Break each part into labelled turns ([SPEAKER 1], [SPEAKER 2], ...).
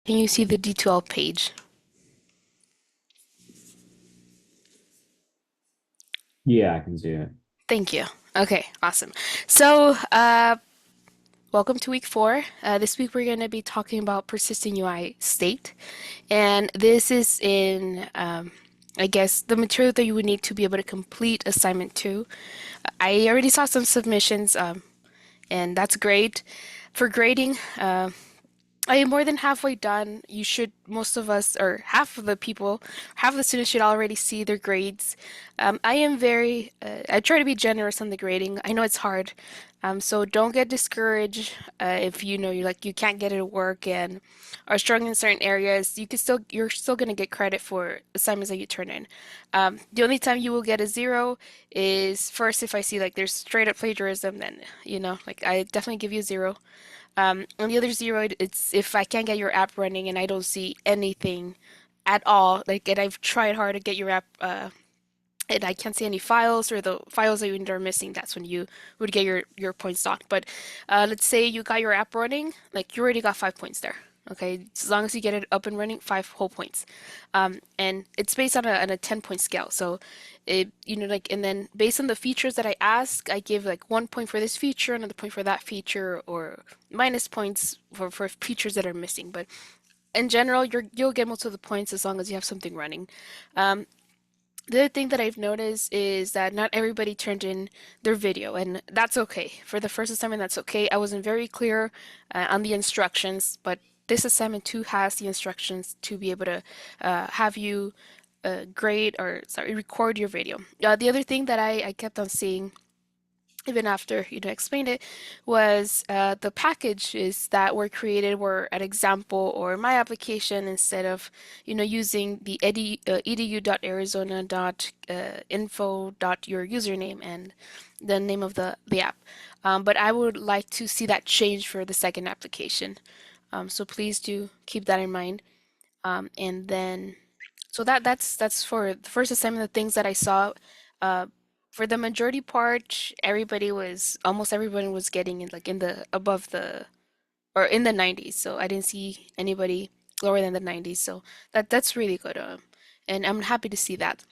[SPEAKER 1] Can you see the D12 page?
[SPEAKER 2] Yeah, I can see it.
[SPEAKER 1] Thank you. Okay, awesome. So, welcome to week 4. This week we're going to be talking about persistent UI state. And this is in, I guess, the material that you would need to be able to complete assignment 2. I already saw some submissions, and that's great. For grading, I am more than halfway done. You should, most of us, or half of the people, half of the students should already see their grades. I am I try to be generous on the grading. I know it's hard. So don't get discouraged if you know you can't get it to work and are struggling in certain areas. You're still gonna get credit for assignments that you turn in. The only time you will get a 0 is first if I see like there's straight up plagiarism, then like I definitely give you a 0. On the other 0, it's if I can't get your app running and I don't see anything at all, like, and I've tried hard to get your app, and I can't see any files or the files that you are missing, that's when you would get your points docked. But let's say you got your app running, like you already got 5 points there. Okay, as long as you get it up and running, 5 whole points. And it's based on a 10-point scale. So like, and then based on the features that I ask, I give like 1 point for this feature, another point for that feature, or minus points for features that are missing. But in general, you'll get most of the points as long as you have something running. Um, the other thing that I've noticed is that not everybody turned in their video, and that's okay. For the first assignment, that's okay. I wasn't very clear on the instructions, but this assignment too has the instructions to be able to have you grade or sorry, record your video. The other thing that I kept on seeing even after explained it was the packages that were created were an example or my application instead of using the edu.arizona.info. Your username and the name of the app. But I would like to see that change for the second application. So please do keep that in mind. And then so that's for the first assignment, the things that I saw. Uh, for the majority part, almost everybody was getting in like in the above the or in the 90s. So I didn't see anybody lower than the 90s. So that's really good. And I'm happy to see that.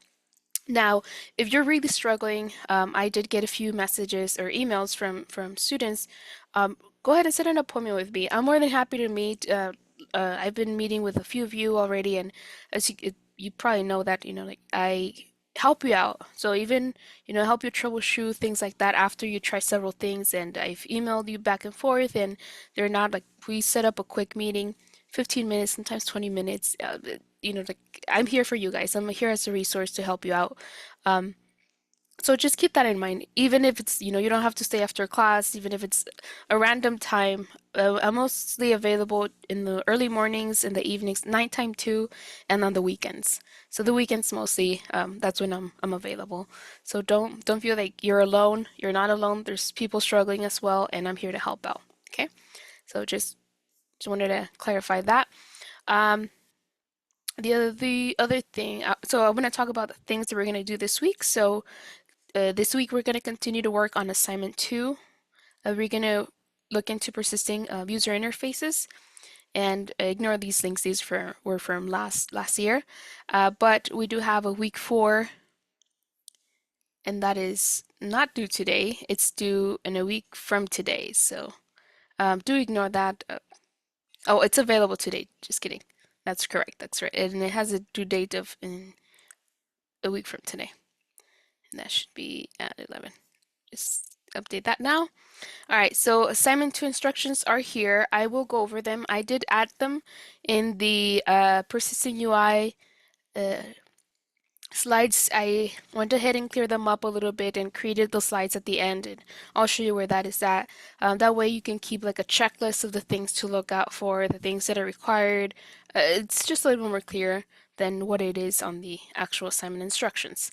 [SPEAKER 1] Now, if you're really struggling, I did get a few messages or emails from students. Go ahead and set an appointment with me. I'm more than happy to meet. I've been meeting with a few of you already, and as you probably know that like I help you out. So even help you troubleshoot things like that after you try several things. And I've emailed you back and forth, and they're not like we set up a quick meeting, 15 minutes, sometimes 20 minutes. Like I'm here for you guys. I'm here as a resource to help you out. Um, so just keep that in mind. Even if it's, you don't have to stay after class, even if it's a random time. I'm mostly available in the early mornings, in the evenings, nighttime too, and on the weekends. So the weekends mostly, that's when I'm available. So don't feel like you're alone. You're not alone. There's people struggling as well, and I'm here to help out. Okay? So just wanted to clarify that. Um, the other thing, so I'm going to talk about the things that we're going to do this week. So this week we're going to continue to work on assignment 2. We're going to look into persisting user interfaces and ignore these links. Were from last year, but we do have a week 4, and that is not due today. It's due in a week from today. So do ignore that. Oh, it's available today. Just kidding. That's correct. That's right. And it has a due date of in a week from today. And that should be at 11. Just update that now. All right, so assignment 2 instructions are here. I will go over them. I did add them in the persistent UI uh, slides. I went ahead and cleared them up a little bit and created the slides at the end, and I'll show you where that is at. That way you can keep like a checklist of the things to look out for, the things that are required. It's just a little more clear than what it is on the actual assignment instructions.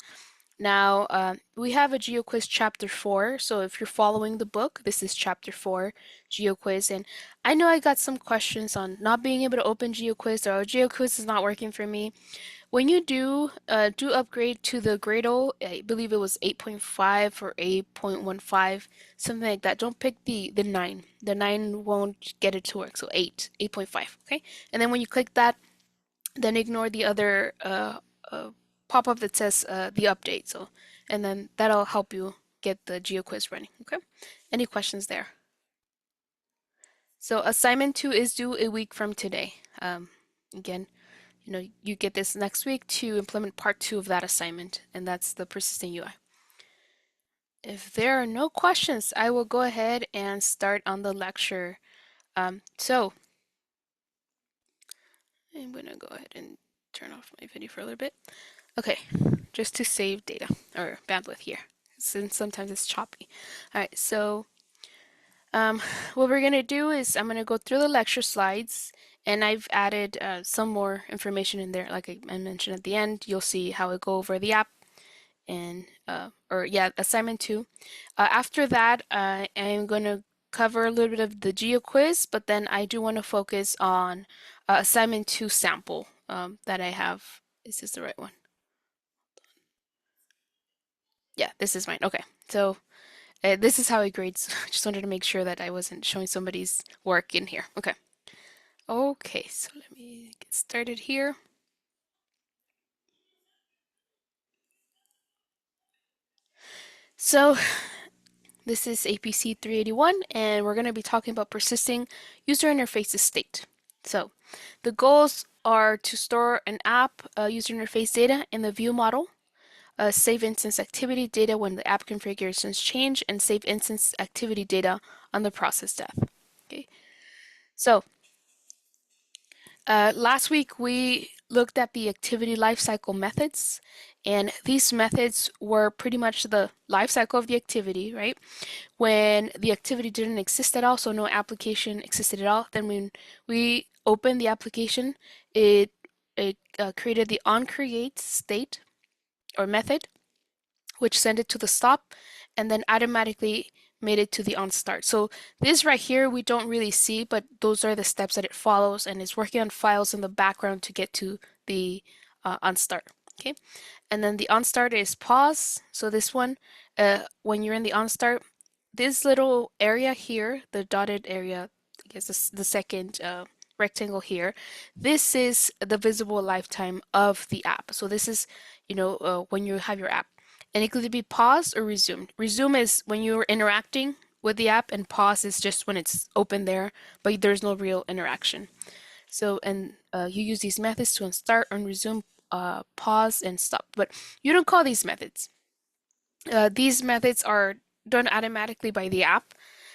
[SPEAKER 1] Now, we have a GeoQuiz Chapter 4, so if you're following the book, this is Chapter 4, GeoQuiz, and I know I got some questions on not being able to open GeoQuiz, or GeoQuiz is not working for me. When you do upgrade to the Gradle, I believe it was 8.5 or 8.15, something like that. Don't pick the 9. The 9 won't get it to work, so 8.5, okay? And then when you click that, then ignore the other pop-up that says the update. So, and then that'll help you get the GeoQuiz running. Okay. Any questions there? So assignment 2 is due a week from today. Again, you get this next week to implement part 2 of that assignment, and that's the persistent UI. If there are no questions, I will go ahead and start on the lecture. So I'm gonna go ahead and turn off my video for a little bit. Okay, just to save data or bandwidth here, since sometimes it's choppy. All right, so what we're gonna do is I'm gonna go through the lecture slides, and I've added some more information in there. Like I mentioned at the end, you'll see how I go over the app and assignment 2. After that, I'm gonna cover a little bit of the geo quiz, but then I do want to focus on assignment 2 sample that I have. Is this the right one? Yeah, this is mine. Okay, so this is how it grades. I just wanted to make sure that I wasn't showing somebody's work in here. Okay. Okay, so let me get started here. So this is APC 381, and we're going to be talking about persisting user interfaces state. So the goals are to store an app user interface data in the view model, save instance activity data when the app configurations change, and save instance activity data on the process death. Okay, so last week we looked at the activity lifecycle methods, and these methods were pretty much the lifecycle of the activity, right? When the activity didn't exist at all, so no application existed at all, then when we opened the application, it created the onCreate state or method, which sent it to the stop and then automatically made it to the onStart. So this right here we don't really see, but those are the steps that it follows, and it's working on files in the background to get to the onStart. Okay, and then the onStart is pause. So this one, when you're in the onStart, this little area here, the dotted area, I guess the second rectangle here, this is the visible lifetime of the app. So this is, when you have your app. And it could be paused or resumed. Resume is when you're interacting with the app, and pause is just when it's open there, but there's no real interaction. So, and you use these methods to start and resume, pause, and stop. But you don't call these methods. These methods are done automatically by the app.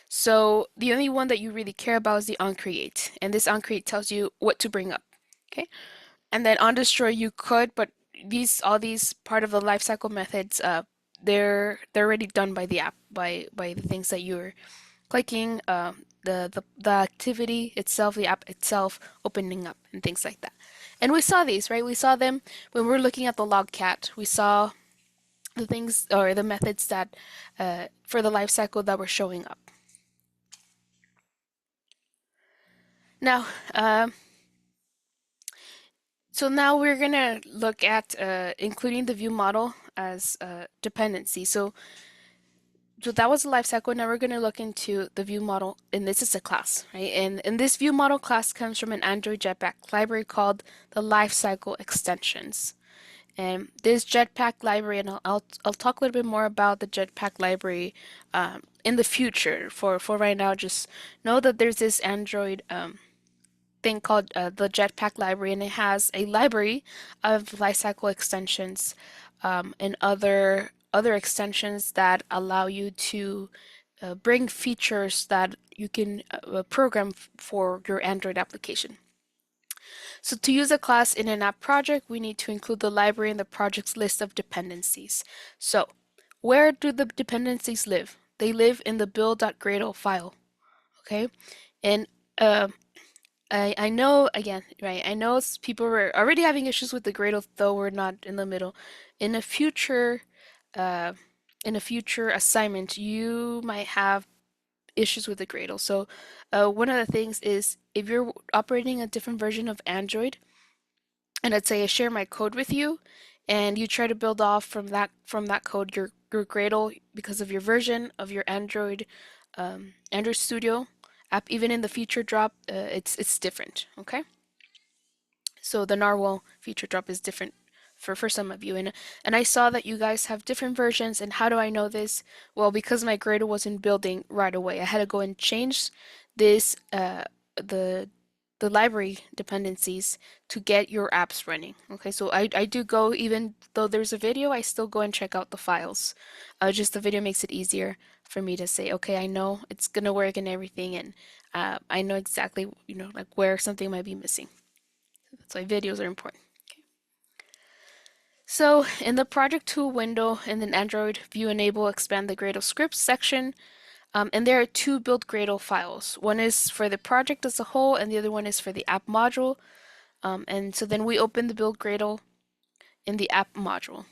[SPEAKER 1] So the only one that you really care about is the onCreate. And this onCreate tells you what to bring up. Okay. And then on destroy you could, but all these part of the lifecycle methods, they're already done by the app, by the things that you're clicking, the activity itself, the app itself opening up, and things like that. And we saw these, right? We saw them when we were looking at the logcat. We saw the things or the methods that for the lifecycle that were showing up. Now, so now we're gonna look at including the view model as dependency. So that was the lifecycle. Now we're gonna look into the view model, and this is a class, right? And this view model class comes from an Android Jetpack library called the lifecycle extensions. And this Jetpack library, and I'll talk a little bit more about the Jetpack library in the future. For right now, just know that there's this Android thing called the Jetpack library, and it has a library of lifecycle extensions and other extensions that allow you to bring features that you can program for your Android application. So to use a class in an app project, we need to include the library in the project's list of dependencies. So where do the dependencies live? They live in the build.gradle file, okay? And I know, again, right, I know people were already having issues with the Gradle, though we're not in the middle. In the future, in a future assignment, you might have issues with the Gradle. So, one of the things is if you're operating a different version of Android, and let's say I share my code with you, and you try to build off from that code your Gradle because of your version of your Android Studio app. Even in the feature drop, it's different. Okay, so the narwhal feature drop is different for some of you, and I saw that you guys have different versions. And how do I know this? Well, because my Gradle wasn't building right away, I had to go and change this the the library dependencies to get your apps running. Okay, so I do go, even though there's a video, I still go and check out the files. Just the video makes it easier for me to say, okay, I know it's gonna work and everything, and I know exactly, like where something might be missing. That's why videos are important. Okay. So in the project tool window in the Android, view enable expand the Gradle scripts section. And there are two build Gradle files. One is for the project as a whole, and the other one is for the app module. And so then we open the build Gradle in the app module.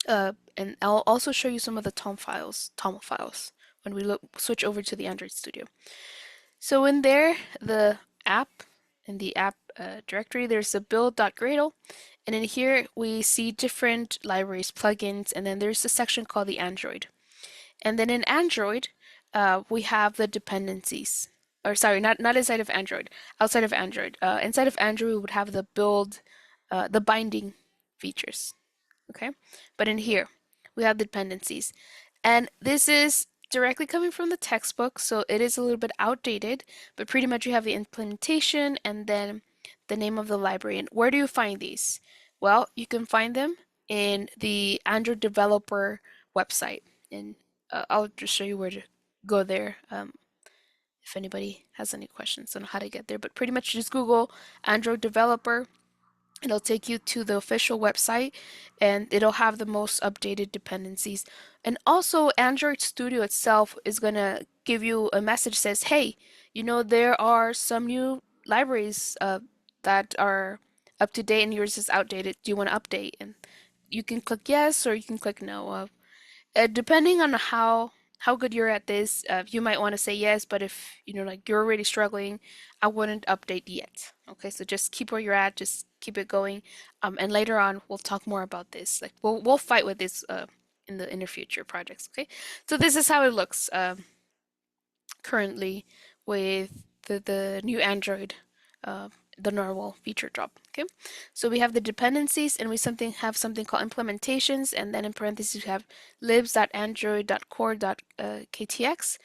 [SPEAKER 1] And I'll also show you some of the TOML files when we switch over to the Android Studio. So in there, in the app directory, there's a build.gradle. And in here, we see different libraries, plugins, and then there's a section called the Android. And then in Android, we have the dependencies. Or sorry, not inside of Android, outside of Android. Inside of Android, we would have the binding features. Okay, but in here, we have the dependencies. And this is directly coming from the textbook, so it is a little bit outdated, but pretty much you have the implementation and then the name of the library. And where do you find these? Well, you can find them in the Android developer website. And I'll just show you where to go there if anybody has any questions on how to get there. But pretty much just Google Android developer. It'll take you to the official website and it'll have the most updated dependencies. And also Android Studio itself is going to give you a message that says, hey, there are some new libraries that are up to date and yours is outdated. Do you want to update? And you can click yes or you can click no. Depending on how good you're at this, you might want to say yes, but if like you're already struggling, I wouldn't update yet. Okay, so just keep where you're at, just keep it going, and later on we'll talk more about this. Like we'll fight with this in the future projects. Okay, so this is how it looks currently with the new Android, uh, the narwhal feature drop. Okay, so we have the dependencies, and we have something called implementations, and then in parentheses we have libs.android.core.ktx,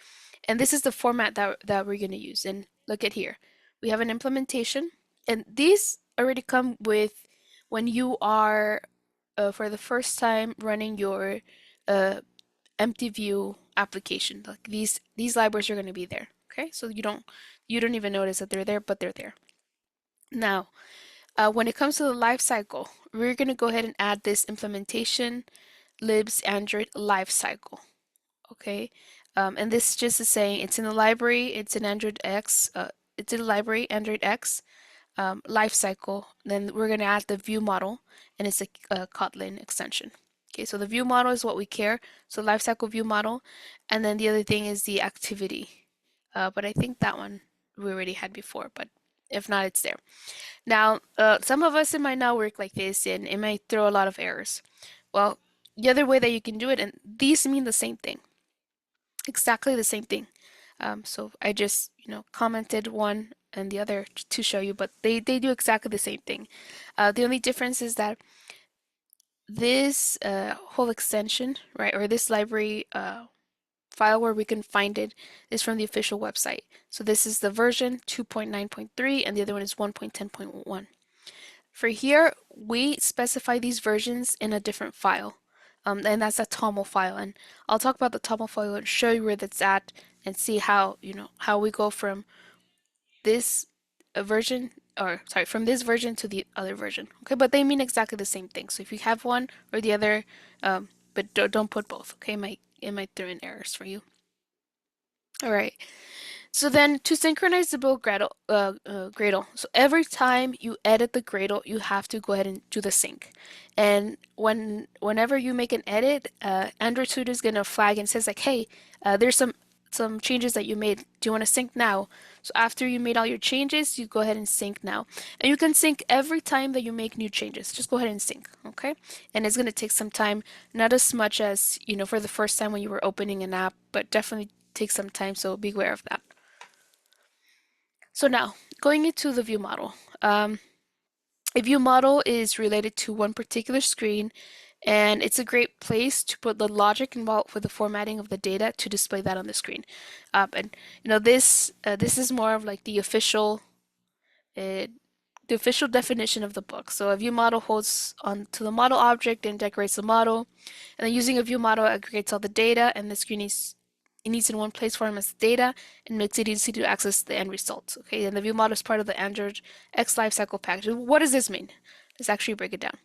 [SPEAKER 1] and this is the format that we're going to use. And look at here, we have an implementation, and these already come with when you are for the first time running your uh, empty view application. Like these libraries are going to be there. Okay, so you don't even notice that they're there, but they're there. Now, when it comes to the life cycle, we're going to go ahead and add this implementation libs Android life cycle. Okay, and this just is saying it's in the library. It's in Android X. It's in the library Android X life cycle. Then we're going to add the view model, and it's a Kotlin extension. Okay, so the view model is what we care. So lifecycle view model, and then the other thing is the activity. But I think that one we already had before, but if not, it's there. Now, some of us, it might not work like this, and it might throw a lot of errors. Well, the other way that you can do it, and these mean the same thing, exactly the same thing. So I just, commented one and the other to show you, but they do exactly the same thing. The only difference is that this whole extension, right, or this library file where we can find it is from the official website. So this is the version 2.9.3 and the other one is 1.10.1. For here, we specify these versions in a different file. And that's a TOML file. And I'll talk about the TOML file and show you where that's at and see how we go from this version, or sorry, from this version to the other version. Okay, but they mean exactly the same thing. So if you have one or the other, but don't put both. Okay, it might throw in errors for you. All right. So then to synchronize the build Gradle, so every time you edit the Gradle, you have to go ahead and do the sync. And whenever you make an edit, Android Studio is gonna flag and says like, hey, there's some changes that you made. Do you want to sync now? So after you made all your changes, you go ahead and sync now. And you can sync every time that you make new changes. Just go ahead and sync, okay? And it's gonna take some time, not as much as, for the first time when you were opening an app, but definitely take some time, so be aware of that. So now, going into the view model. A view model is related to one particular screen, and it's a great place to put the logic involved with the formatting of the data to display that on the screen. And this is more of like uh, the official definition of the book. So a view model holds on to the model object and decorates the model. And then using a view model aggregates all the data, and the screen is it needs in one place for them as data and makes it easy to access the end results. Okay, and the view model is part of the Android X lifecycle package. What does this mean? Let's actually break it down.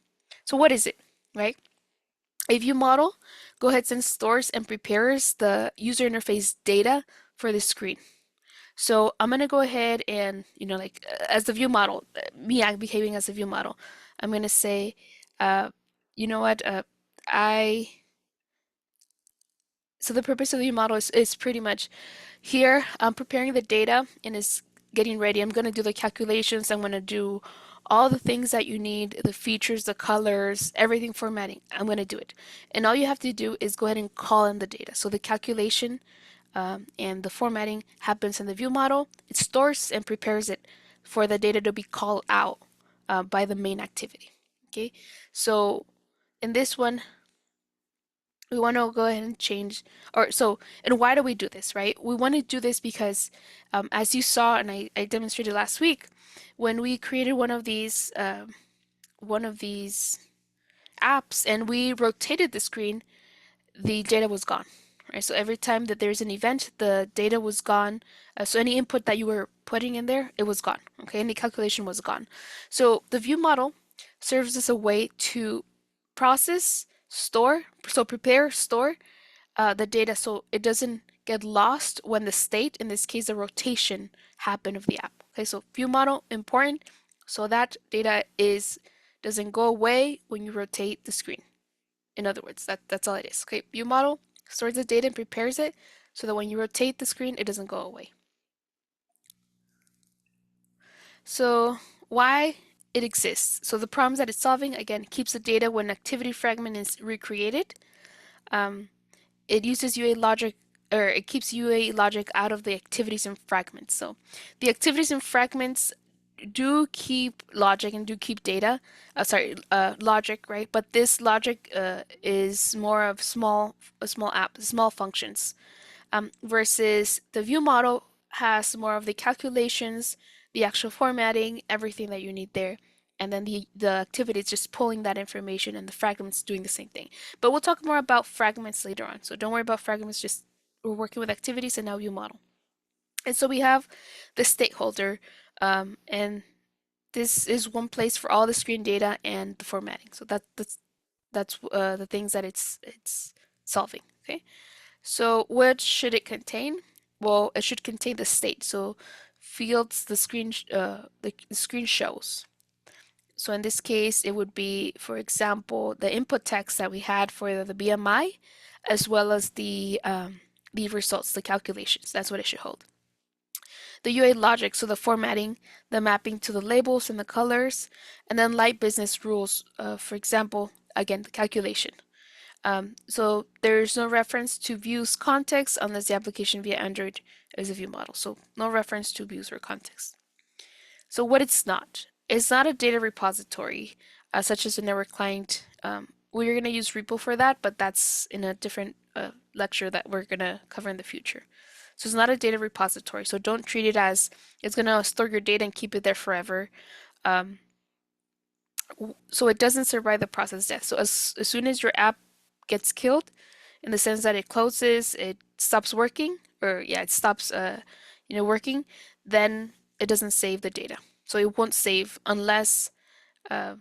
[SPEAKER 1] So what is it, right? A view model go ahead and stores and prepares the user interface data for the screen. So I'm gonna go ahead and, as the view model, I'm behaving as a view model. I'm gonna say, uh, you know what, I, so the purpose of the view model is pretty much here. I'm preparing the data and it's getting ready. I'm gonna do the calculations. I'm gonna do all the things that you need, the features, the colors, everything formatting. I'm gonna do it. And all you have to do is go ahead and call in the data. So the calculation and the formatting happens in the view model. It stores and prepares it for the data to be called out by the main activity. Okay, so in this one, we want to go ahead and change, and why do we do this, right? We want to do this because, as you saw, and I demonstrated last week, when we created one of these apps and we rotated the screen, the data was gone, right? So every time that there's an event, the data was gone. So any input that you were putting in there, it was gone, okay? And the calculation was gone. So the view model serves as a way to process, prepare, store the data so it doesn't get lost when the state, in this case, the rotation happen of the app. Okay, so view model important so that data is doesn't go away when you rotate the screen. In other words, that's all it is. Okay, view model stores the data and prepares it so that when you rotate the screen, it doesn't go away. So why it exists? So the problems that it's solving, again, keeps the data when activity fragment is recreated. Um, it uses UA logic, or it keeps UA logic out of the activities and fragments. So the activities and fragments do keep logic and do keep data, logic, right? But this logic is more of small functions, versus the view model has more of the calculations, the actual formatting, everything that you need there. And then the activity is just pulling that information and the fragments doing the same thing. But we'll talk more about fragments later on. So don't worry about fragments, just we're working with activities and now view model. And so we have the stakeholder, and this is one place for all the screen data and the formatting. So that's the things that it's solving. Okay. So what should it contain? Well, it should contain the state. So fields the screen shows. So in this case, it would be, for example, the input text that we had for the BMI, as well as the results, the calculations. That's what it should hold. The UA logic, so the formatting, the mapping to the labels and the colors, and then light business rules, for example, again, the calculation. So there's no reference to views context unless the application via Android is a view model. So no reference to views or context. So what it's not a data repository, such as a network client. We're going to use repo for that, but that's in a different lecture that we're going to cover in the future. So it's not a data repository. So don't treat it as it's going to store your data and keep it there forever. Um, so it doesn't survive the process death. So as soon as your app gets killed, in the sense that it closes, it stops working, or yeah, it stops working, then it doesn't save the data. So it won't save uh,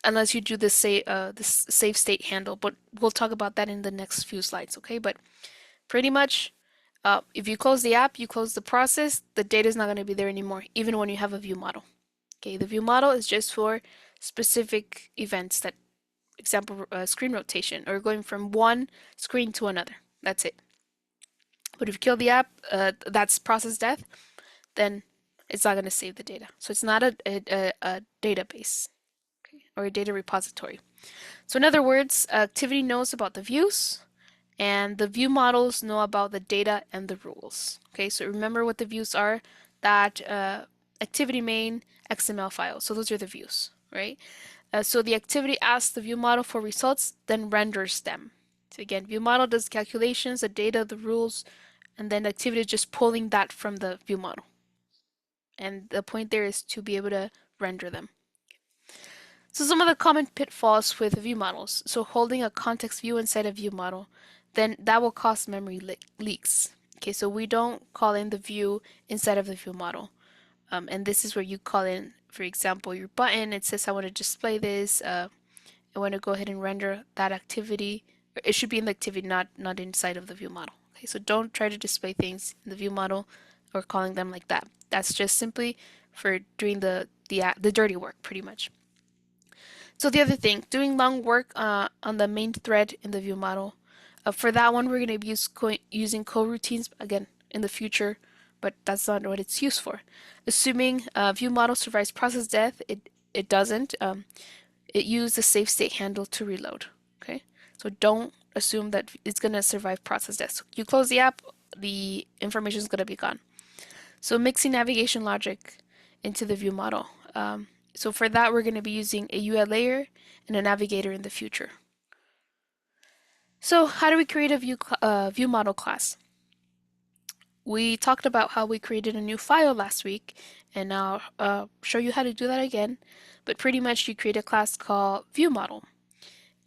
[SPEAKER 1] unless you do this save state handle. But we'll talk about that in the next few slides, okay? But pretty much If you close the app, you close the process, the data is not going to be there anymore, even when you have a view model. Okay, the view model is just for specific events that, example, screen rotation or going from one screen to another. That's it. But if you kill the app, that's process death, then it's not going to save the data. So it's not a database, okay, or a data repository. So in other words, activity knows about the views, and the view models know about the data and the rules. Okay, so remember what the views are. That activity main XML file. So those are the views, right? So the activity asks the view model for results, then renders them. So again, view model does calculations, the data, the rules, and then the activity is just pulling that from the view model. And the point there is to be able to render them. So some of the common pitfalls with view models. So holding a context view inside a view model, then that will cause memory leaks. Okay, so we don't call in the view inside of the view model. And this is where you call in, for example, your button. It says I want to display this. I want to go ahead and render that activity. It should be in the activity, not inside of the view model. Okay, so don't try to display things in the view model or calling them like that. That's just simply for doing the dirty work, pretty much. So the other thing, doing long work on the main thread in the view model. For that one, we're going to be using coroutines again in the future, but that's not what it's used for. Assuming view model survives process death, it doesn't. It used the save state handle to reload. Okay, so don't assume that it's going to survive process death. So you close the app, the information is going to be gone. So mixing navigation logic into the view model. So for that, we're going to be using a UI layer and a navigator in the future. So how do we create a view model class? We talked about how we created a new file last week, and I'll show you how to do that again. But pretty much you create a class called view model.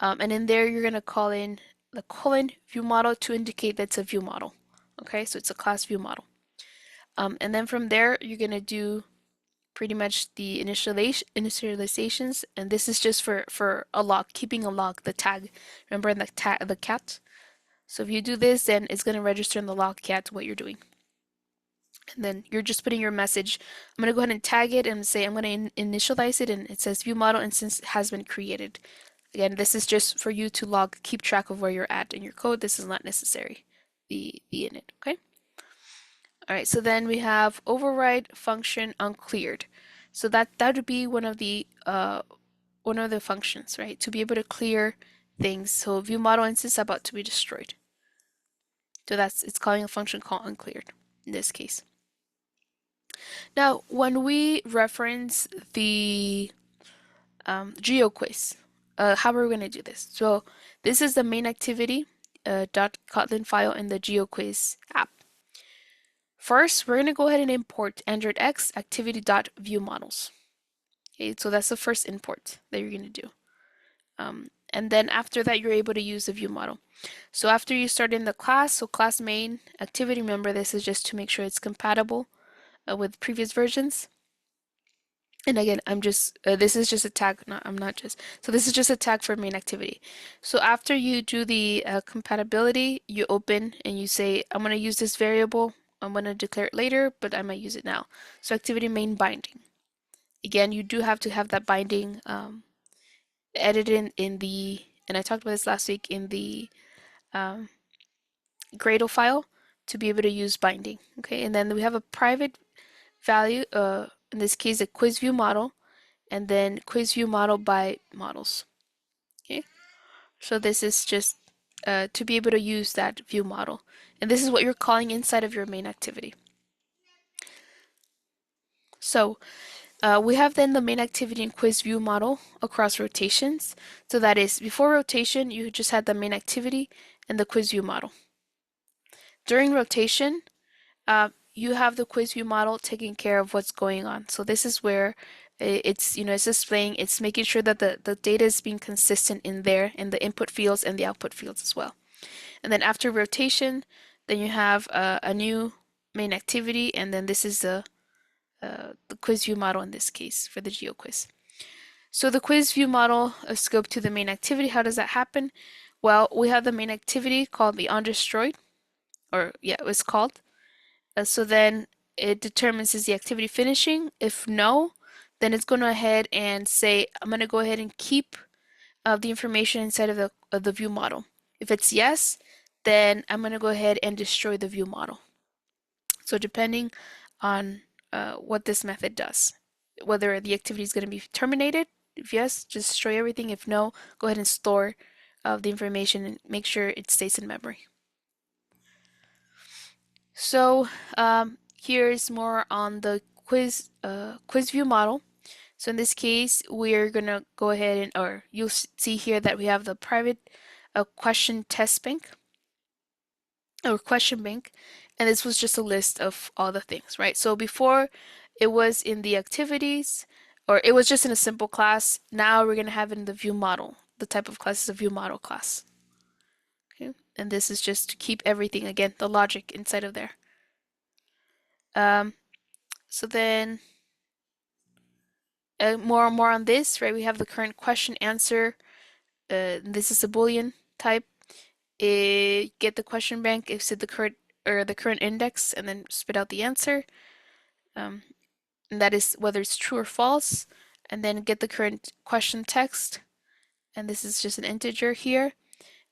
[SPEAKER 1] And in there, you're going to call in the colon view model to indicate that's a view model. Okay, so it's a class view model. And then from there, you're going to do pretty much the initializations, and this is just for a log, keeping a log, the tag. Remember in the cat? So if you do this, then it's going to register in the log cat what you're doing. And then you're just putting your message. I'm going to go ahead and tag it and say I'm going to initialize it, and it says view model instance has been created. Again, this is just for you to keep track of where you're at in your code. This is not necessary, the init, okay? All right, so then we have override function uncleared. So that would be one of the functions, right? To be able to clear things. So view model instance about to be destroyed. So it's calling a function called uncleared in this case. Now, when we reference the GeoQuiz, how are we going to do this? So this is the main activity .kotlin file in the GeoQuiz app. First, we're going to go ahead and import Android X activity.viewModels. Okay, so that's the first import that you're going to do. And then after that, you're able to use the view model. So after you start in the class, so class main activity, remember this is just to make sure it's compatible with previous versions. And again, this is just a tag, I'm not just, so this is just a tag for main activity. So after you do the compatibility, you open and you say, I'm going to use this variable. I'm going to declare it later, but I might use it now. So activity main binding. Again, you do have to have that binding edited in the, and I talked about this last week, in the Gradle file to be able to use binding. Okay, and then we have a private value, in this case, a quiz view model, and then quiz view model by models. Okay, so this is just to be able to use that view model, and this is what you're calling inside of your main activity. So we have then the main activity and quiz view model across rotations. So that is, before rotation, you just had the main activity and the quiz view model. During rotation, you have the quiz view model taking care of what's going on. So this is where it's displaying, it's making sure that the data is being consistent in there, in the input fields and the output fields as well. And then after rotation, then you have a new main activity, and then this is the quiz view model in this case for the GeoQuiz. So the quiz view model scope to the main activity, how does that happen? Well, we have the main activity called the undestroyed. or yeah, it was called. So then it determines is the activity finishing. If no, then it's going to ahead and say, I'm going to go ahead and keep the information inside of the view model. If it's yes, then I'm going to go ahead and destroy the view model. So depending on what this method does, whether the activity is going to be terminated, if yes, just destroy everything. If no, go ahead and store the information and make sure it stays in memory. So here's more on the quiz view model. So in this case, we're gonna go ahead and, or you'll see here that we have the private question test bank or question bank, and this was just a list of all the things, right? So before it was in the activities, or it was just in a simple class. Now we're gonna have it in the view model. The type of class is a view model class. Okay, and this is just to keep everything again, the logic inside of there. Um, so then more on this, right? We have the current question answer. This is a Boolean type. Get the question bank, if it's the current or the current index, and then spit out the answer. Um, and that is whether it's true or false. And then get the current question text, and this is just an integer here.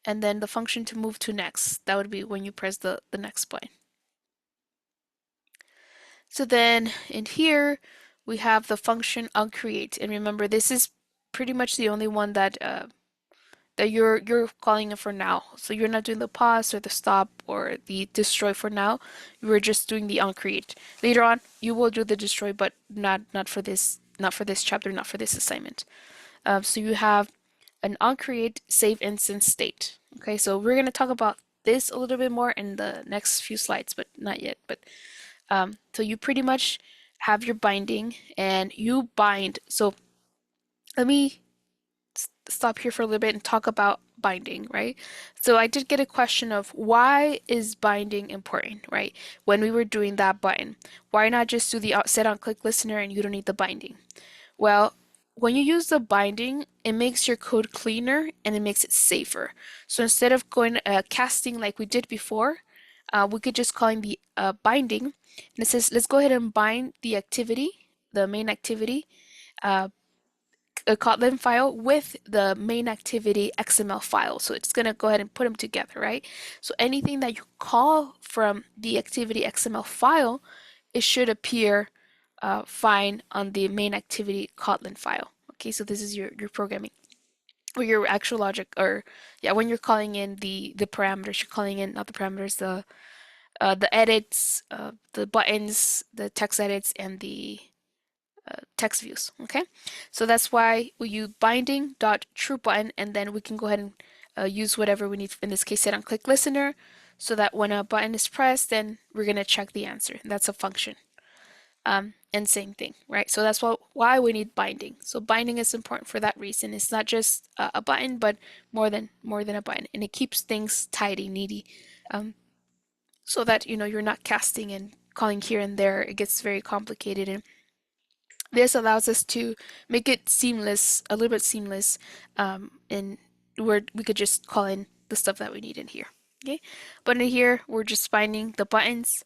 [SPEAKER 1] And then the function to move to next. That would be when you press the next button. So then in here we have the function onCreate, and remember this is pretty much the only one that that you're calling it for now. So you're not doing the pause or the stop or the destroy for now. You're just doing the onCreate. Later on, you will do the destroy, but not for this chapter, not for this assignment. So you have an onCreate save instance state. Okay, so we're gonna talk about this a little bit more in the next few slides, but not yet. But so you pretty much have your binding and you bind. So let me stop here for a little bit and talk about binding, right? So I did get a question of why is binding important, right? When we were doing that button, why not just do the set on click listener and you don't need the binding? Well, when you use the binding, it makes your code cleaner and it makes it safer. So instead of going casting like we did before, we could just call in the binding, and it says let's go ahead and bind the activity, the main activity, uh, a Kotlin file with the main activity XML file. So it's going to go ahead and put them together, right? So anything that you call from the activity XML file, it should appear fine on the main activity Kotlin file. Okay, so this is your programming or your actual logic, or yeah, when you're calling in the parameters, you're calling in not the parameters, the edits, the buttons, the text edits, and the text views. Okay, so that's why we use binding dot true button, and then we can go ahead and use whatever we need. In this case, set on click listener, so that when a button is pressed, then we're gonna check the answer. That's a function. And same thing, right? So that's why we need binding. So binding is important for that reason. It's not just a button, but more than a button, and it keeps things tidy, needy, so that you're not casting and calling here and there. It gets very complicated, and this allows us to make it seamless, a little bit seamless, and where we could just call in the stuff that we need in here. Okay, but in here we're just finding the buttons,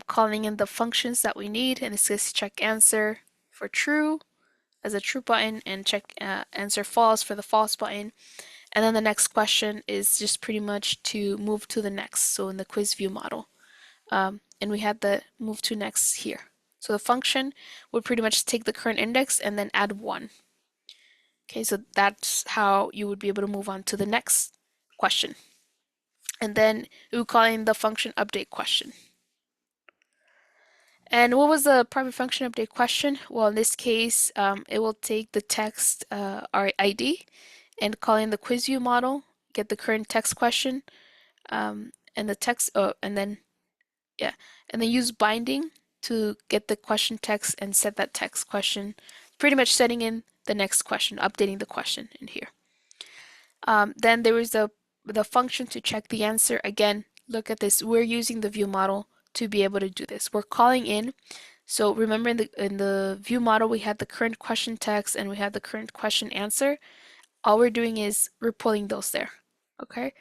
[SPEAKER 1] calling in the functions that we need, and it says check answer for true as a true button, and check answer false for the false button. And then the next question is just pretty much to move to the next. So in the quiz view model, and we had the move to next here. So the function would pretty much take the current index and then add 1. Okay, so that's how you would be able to move on to the next question. And then we would call in the function update question. And what was the private function update question? Well, in this case, it will take the text ID and call in the quiz view model, get the current text question, and the text, and then yeah, and then use binding to get the question text and set that text question, pretty much setting in the next question, updating the question in here. Then there is the function to check the answer. Again, look at this. We're using the view model to be able to do this. We're calling in. So remember in the view model, we had the current question text and we had the current question answer. All we're doing is we're pulling those there. Okay.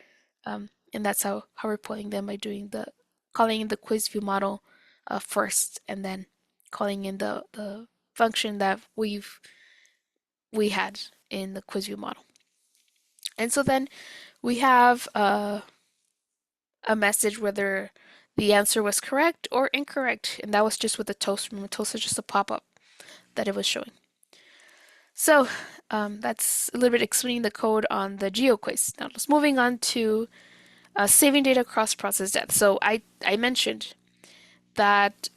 [SPEAKER 1] And that's how we're pulling them by doing calling in the quiz view model first, and then calling in the function that we had in the quiz view model. And so then we have a message whether the answer was correct or incorrect, and that was just with the toast. Remember, toast is just a pop-up that it was showing. So that's a little bit explaining the code on the GeoQuiz. Now let's moving on to saving data across process depth. So I mentioned that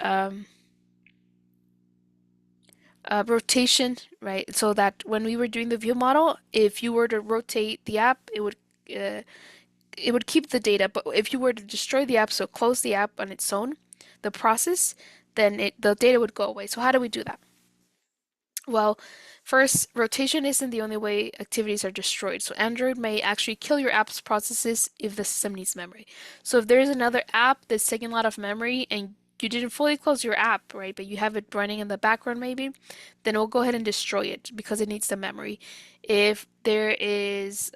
[SPEAKER 1] rotation, right? So that when we were doing the view model, if you were to rotate the app, uh, it would keep the data. But if you were to destroy the app, so close the app on its own, the process, then the data would go away. So how do we do that? Well, first, rotation isn't the only way activities are destroyed. So Android may actually kill your app's processes if the system needs memory. So if there's another app that's taking a lot of memory and you didn't fully close your app, right, but you have it running in the background maybe, then we'll go ahead and destroy it because it needs the memory. If there is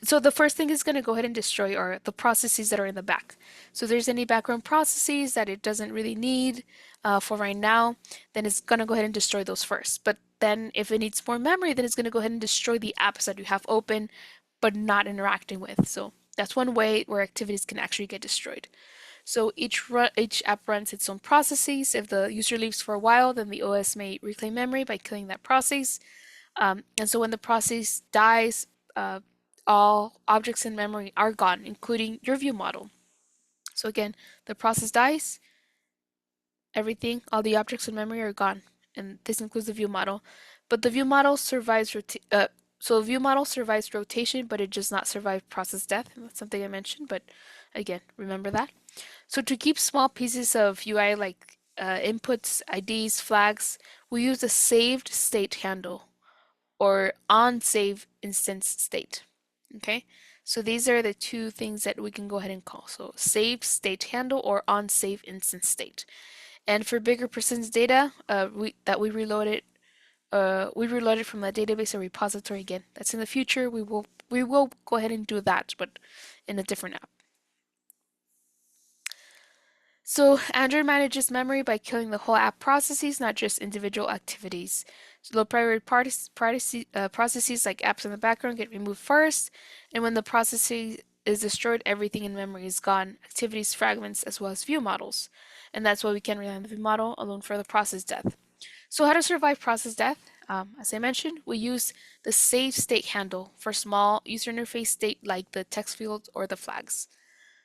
[SPEAKER 1] so the first thing it's going to go ahead and destroy are the processes that are in the back. So if there's any background processes that it doesn't really need for right now, then it's going to go ahead and destroy those first. But then if it needs more memory, then it's going to go ahead and destroy the apps that you have open but not interacting with. So that's one way where activities can actually get destroyed. So each app runs its own processes. If the user leaves for a while, then the OS may reclaim memory by killing that process. And so when the process dies, all objects in memory are gone, including your view model. So again, the process dies, everything, all the objects in memory are gone, and this includes the view model. But the view model survives so the view model survives rotation, but it does not survive process death. That's something I mentioned, but again, remember that. So to keep small pieces of UI like inputs, IDs, flags, we use a saved state handle or on save instance state. Okay, so these are the two things that we can go ahead and call. So save state handle or on save instance state. And for bigger persistence data, we reloaded from the database or repository again. That's in the future. We will go ahead and do that, but in a different app. So Android manages memory by killing the whole app processes, not just individual activities. So low priority processes like apps in the background get removed first, and when the process is destroyed, everything in memory is gone, activities, fragments, as well as view models. And that's why we can rely on the view model alone for the process death. So how to survive process death? As I mentioned, we use the save state handle for small user interface state like the text field or the flags.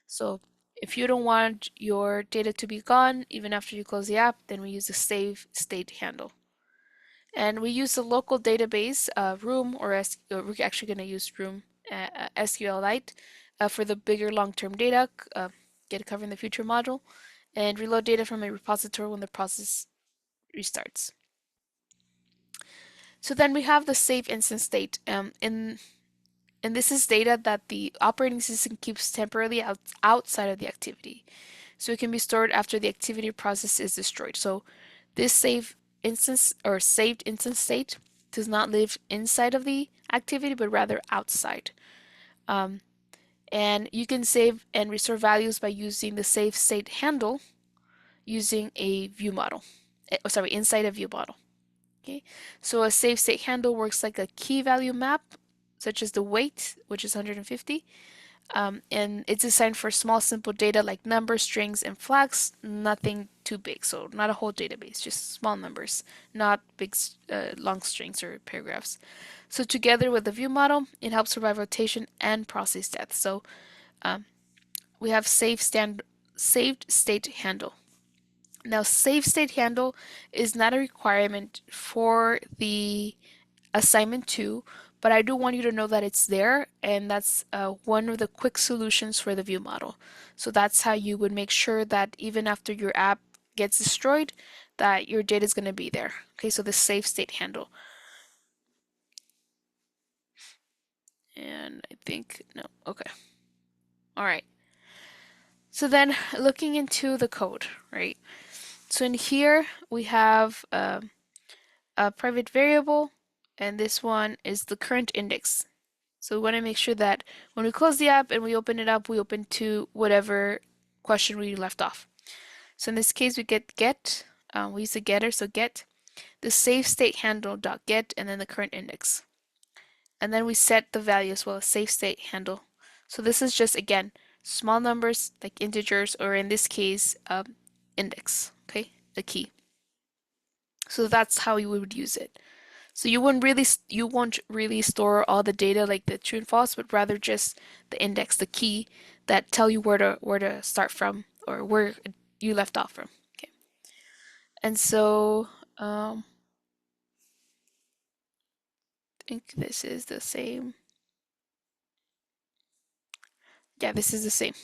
[SPEAKER 1] So if you don't want your data to be gone even after you close the app, then we use the save state handle. And we use the local database, room, or we're actually going to use room SQLite for the bigger long-term data, get it covered in the future module, and reload data from a repository when the process restarts. So then we have the save instance state. And this is data that the operating system keeps temporarily outside of the activity. So it can be stored after the activity process is destroyed. So this save instance or saved instance state does not live inside of the activity, but rather outside. And you can save and restore values by using the save state handle using a view model. Inside a view model. Okay, so a save state handle works like a key value map, such as the weight, which is 150, and it's assigned for small, simple data like numbers, strings, and flags. Nothing too big, so not a whole database, just small numbers, not big, long strings or paragraphs. So together with the view model, it helps survive rotation and process death. So we have saved state handle. Now, save state handle is not a requirement for the assignment 2, but I do want you to know that it's there, and that's one of the quick solutions for the view model. So that's how you would make sure that even after your app gets destroyed, that your data is going to be there. Okay, so the save state handle. And I think, no, okay. All right. So then looking into the code, right? So in here we have a private variable, and this one is the current index. So we want to make sure that when we close the app and we open it up, we open to whatever question we left off. So in this case, we get, we use the getter, so get the save state handle dot get and then the current index. And then we set the value as well as save state handle. So this is just, again, small numbers like integers, or in this case, index, okay, the key. So that's how you would use it. So you won't really store all the data like the true and false, but rather just the index, the key that tell you where to start from or where you left off from. Okay. And so I think this is the same. Yeah, this is the same.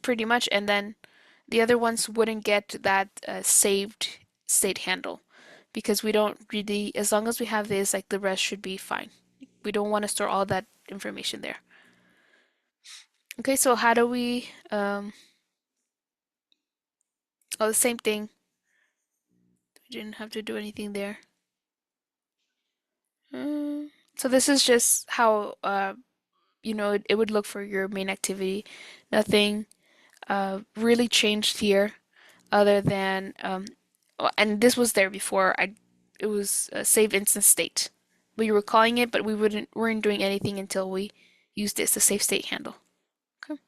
[SPEAKER 1] Pretty much. And then the other ones wouldn't get that saved state handle because we don't really, as long as we have this, like the rest should be fine. We don't want to store all that information there. Okay, so how do we, oh, the same thing. We didn't have to do anything there. So this is just how, it would look for your main activity. Nothing really changed here other than, and this was there before. It was a save instance state. We were calling it, but weren't doing anything until we used this, the save state handle. Okay.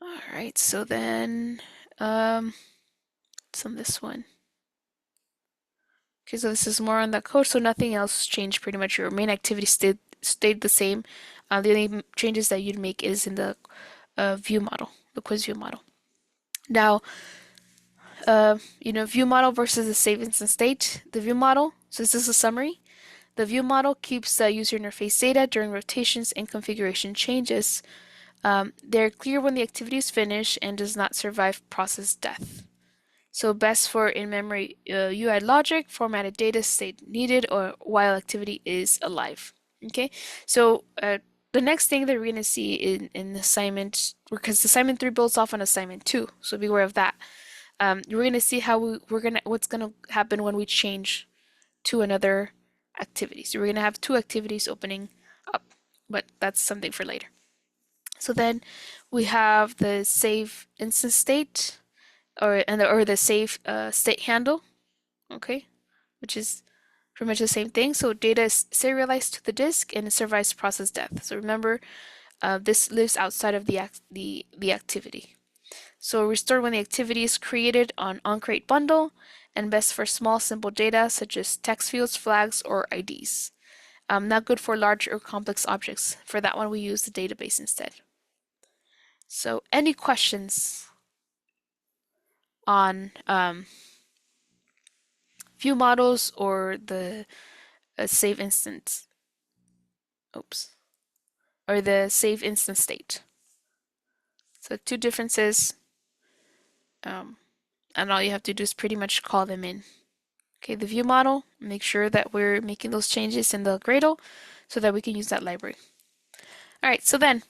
[SPEAKER 1] All right, so then, it's on this one. Okay, so this is more on the code, so nothing else changed pretty much. Your main activity stayed the same. The only changes that you'd make is in the view model, the quiz view model. Now, view model versus the save instance state. The view model, so this is a summary. The view model keeps the user interface data during rotations and configuration changes. They're clear when the activity is finished and does not survive process death. So best for in-memory UI logic, formatted data state needed, or while activity is alive. Okay, so the next thing that we're going to see in assignment, because assignment 3 builds off on assignment 2, so be aware of that. We're going to see how what's going to happen when we change to another activity. So we're going to have 2 activities opening up, but that's something for later. So then we have the save instance state, or the save state handle, okay, which is pretty much the same thing. So data is serialized to the disk and it survives process death. So remember, this lives outside of the activity. So restore when the activity is created on onCreate bundle, and best for small simple data such as text fields, flags, or IDs. Not good for large or complex objects. For that one, we use the database instead. So any questions on view models or the save instance, oops, or the save instance state? So 2 differences, and all you have to do is pretty much call them in. Okay, the view model, make sure that we're making those changes in the Gradle so that we can use that library. All right, so then,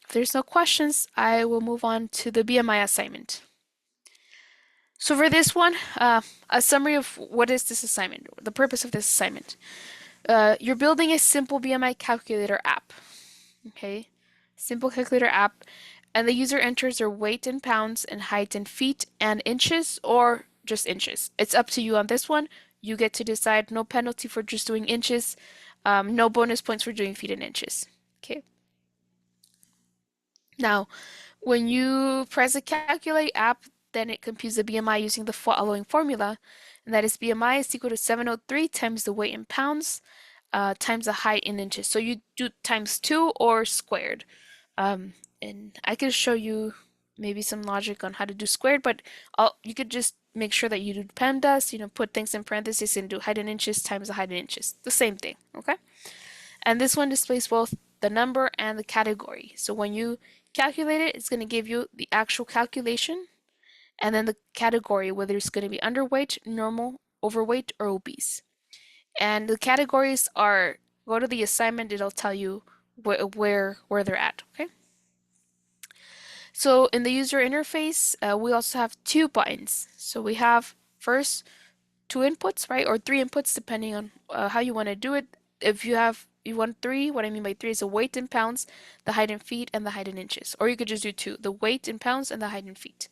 [SPEAKER 1] if there's no questions, I will move on to the BMI assignment. So for this one, a summary of what is this assignment, the purpose of this assignment. You're building a simple BMI calculator app. Okay, simple calculator app, and the user enters their weight in pounds and height in feet and inches, or just inches. It's up to you on this one. You get to decide. No penalty for just doing inches. No bonus points for doing feet and inches. Okay. Now, when you press the calculate app, then it computes the BMI using the following formula, and that is BMI is equal to 703 times the weight in pounds times the height in inches. So you do times 2 or squared. And I can show you maybe some logic on how to do squared, but you could just make sure that you do PEMDAS, put things in parentheses and do height in inches times the height in inches. The same thing, okay? And this one displays both the number and the category. So when you calculate it, it's going to give you the actual calculation and then the category, whether it's going to be underweight, normal, overweight, or obese. And the categories are, go to the assignment, it'll tell you where they're at, okay? So in the user interface, we also have 2 buttons. So we have first 2 inputs, right? Or 3 inputs depending on how you want to do it. if you want three, what I mean by three is the weight in pounds, the height in feet, and the height in inches. Or you could just do two, the weight in pounds and the height in feet.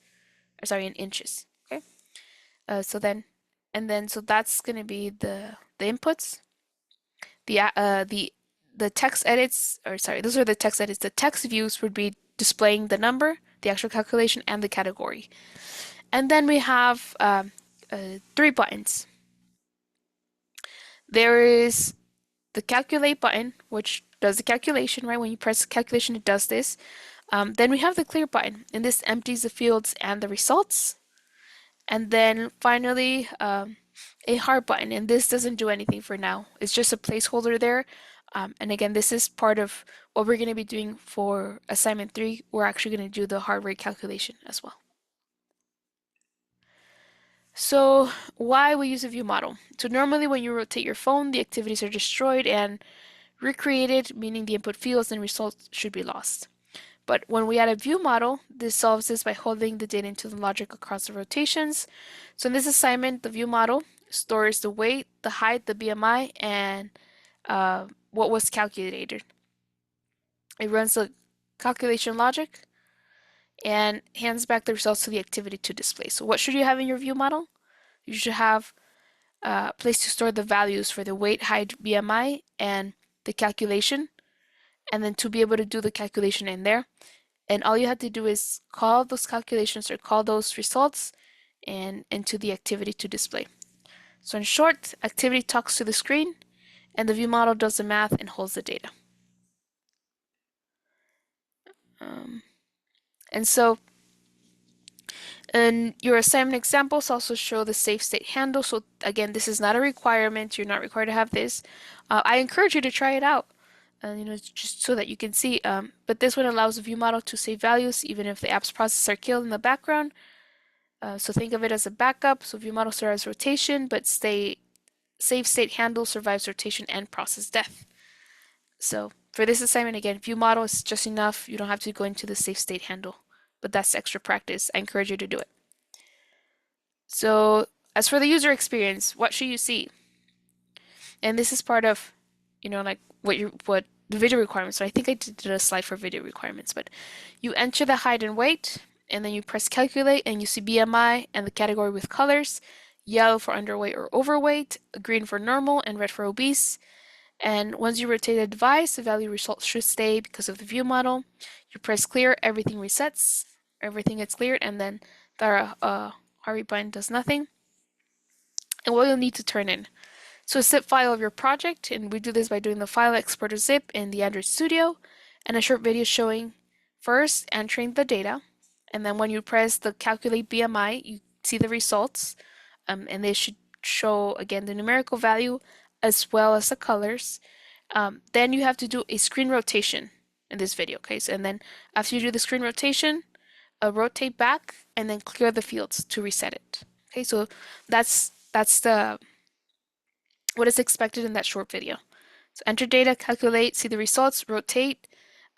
[SPEAKER 1] Or sorry, in inches. Okay. So then, and then so that's gonna be the inputs. The the text edits, or sorry, those are the text edits. The text views would be displaying the number, the actual calculation, and the category. And then we have three buttons. There is the calculate button, which does the calculation, right? When you press calculation, it does this. Then we have the clear button, and this empties the fields and the results. And then finally, a hard button, and this doesn't do anything for now. It's just a placeholder there. And again, this is part of what we're going to be doing for assignment 3. We're actually going to do the heart rate calculation as well. So why we use a view model? So normally when you rotate your phone, the activities are destroyed and recreated, meaning the input fields and results should be lost. But when we add a view model, this solves this by holding the data into the logic across the rotations. So in this assignment, the view model stores the weight, the height, the BMI, and what was calculated. It runs the calculation logic and hands back the results to the activity to display. So what should you have in your view model? You should have a place to store the values for the weight, height, BMI, and the calculation, and then to be able to do the calculation in there. And all you have to do is call those calculations or call those results and into the activity to display. So in short, activity talks to the screen and the view model does the math and holds the data. And so and your assignment examples also show the safe state handle. So again, this is not a requirement. You're not required to have this. I encourage you to try it out. Just so that you can see. But this one allows the view model to save values even if the app's processes are killed in the background. So think of it as a backup. So view model survives rotation, but save state handle survives rotation and process death. So for this assignment, again, view model is just enough. You don't have to go into the safe state handle, but that's extra practice. I encourage you to do it. So as for the user experience, what should you see? And this is part of, like what the video requirements. So I think I did a slide for video requirements, but you enter the height and weight, and then you press calculate, and you see BMI and the category with colors, yellow for underweight or overweight, green for normal, and red for obese. And once you rotate the device, the value results should stay because of the view model. You press clear, everything resets, everything gets cleared, and then the heart rate button does nothing. And what you'll need to turn in. So a zip file of your project, and we do this by doing the file export to zip in the Android Studio, and a short video showing first entering the data, and then when you press the calculate BMI, you see the results, and they should show again the numerical value as well as the colors. Then you have to do a screen rotation in this video, okay? So, and then after you do the screen rotation, rotate back and then clear the fields to reset it. Okay, so that's the what is expected in that short video. So enter data, calculate, see the results, rotate,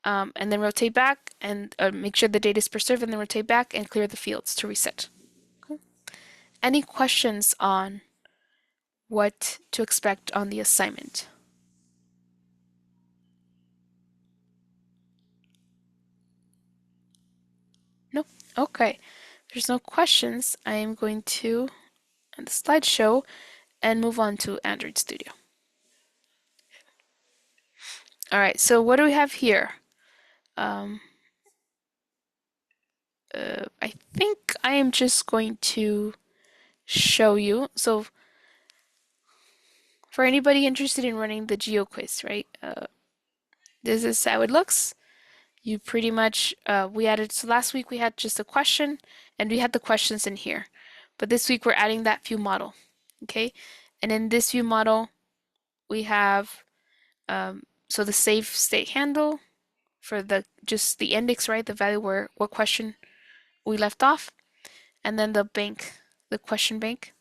[SPEAKER 1] and then rotate back and make sure the data is preserved and then rotate back and clear the fields to reset. Okay. Any questions on what to expect on the assignment? No? Okay. If there's no questions, I am going to end the slideshow and move on to Android Studio. All right, so what do we have here? I think I am just going to show you. So for anybody interested in running the geo quiz, right? This is how it looks. You pretty much, we added, so last week we had just a question and we had the questions in here. But this week we're adding that view model, okay? And in this view model, we have, so the safe state handle for just the index, right? The value where, what question we left off. And then the bank, the question bank.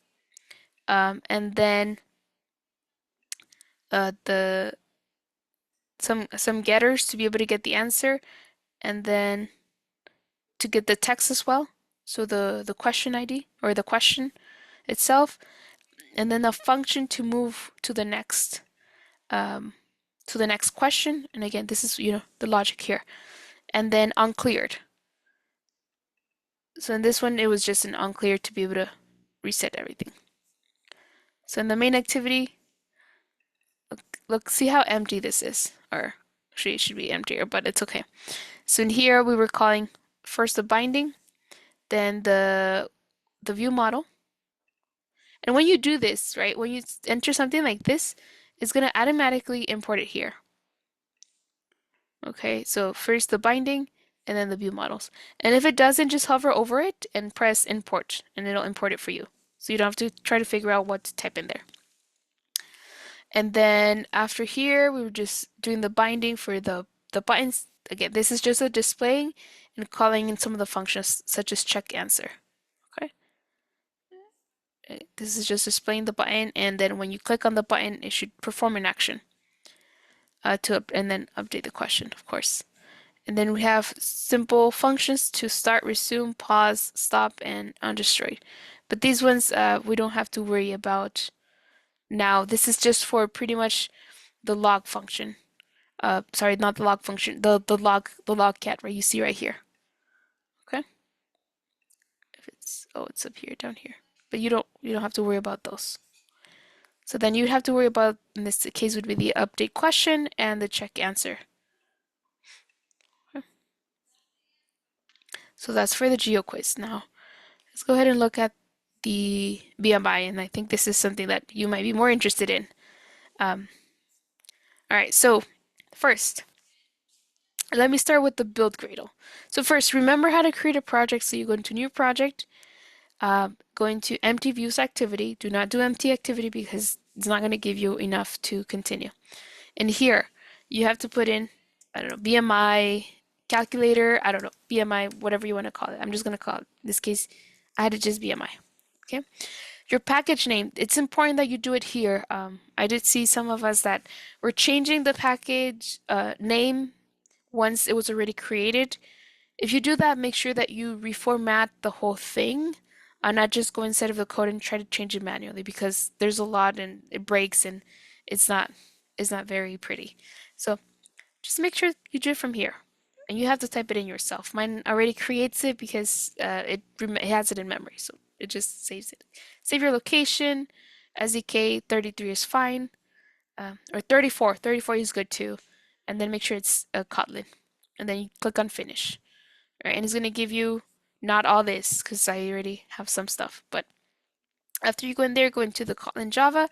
[SPEAKER 1] And then the some getters to be able to get the answer, and then to get the text as well. So the question ID or the question itself, and then a function to move to the next um, to the next question. And again, this is, the logic here. And then uncleared. So in this one, it was just an unclear to be able to reset everything. So in the main activity, look, see how empty this is. Or actually, it should be emptier, but it's okay. So in here, we were calling first the binding, then the view model. And when you do this, right, when you enter something like this, it's going to automatically import it here. Okay, so first the binding and then the view models. And if it doesn't, just hover over it and press import and it'll import it for you. So you don't have to try to figure out what to type in there. And then after here, we were just doing the binding for the buttons. Again, this is just a displaying and calling in some of the functions such as check answer. Okay. This is just displaying the button, and then when you click on the button, it should perform an action and then update the question, of course. And then we have simple functions to start, resume, pause, stop, and undestroy. But these ones we don't have to worry about now. This is just for pretty much the log function. Sorry, not the log function, the log cat, right? You see right here. Okay. If it's up here, down here. But you don't have to worry about those. So then you'd have to worry about, in this case, would be the update question and the check answer. Okay. So that's for the geo quiz. Now, let's go ahead and look at the BMI, and I think this is something that you might be more interested in. All right, so first, let me start with the build Gradle. So first, remember how to create a project. So you go into new project, go into empty views activity. Do not do empty activity because it's not going to give you enough to continue. And here, you have to put in, I don't know, BMI calculator, I don't know, BMI, whatever you want to call it. I'm just going to call it, in this case, I had to just BMI. Okay. Your package name, it's important that you do it here. I did see some of us that were changing the package name once it was already created. If you do that, make sure that you reformat the whole thing, not just go inside of the code and try to change it manually because there's a lot and it breaks and it's not it's not very pretty. So just make sure you do it from here, and you have to type it in yourself. Mine already creates it because it has it in memory, so it just saves it. Save your location. SDK 33 is fine, or 34. 34 is good too, and then make sure it's Kotlin, and then you click on finish. Right, and it's gonna give you not all this because I already have some stuff, but after you go in there, go into the Kotlin Java,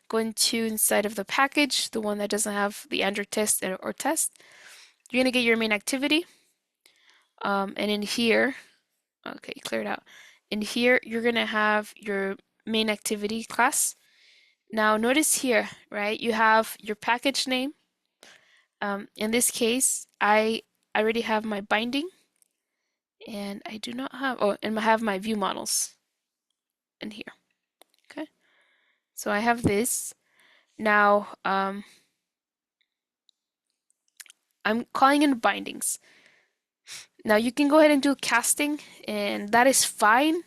[SPEAKER 1] go into inside of the package, the one that doesn't have the Android test or test. You're gonna get your main activity, and in here, okay, clear it out. In here, you're gonna have your main activity class. Now notice here, right? You have your package name. In this case, I already have my binding, and I do not have, oh, and I have my view models in here. Okay, so I have this. Now, I'm calling in bindings. Now you can go ahead and do casting, and that is fine.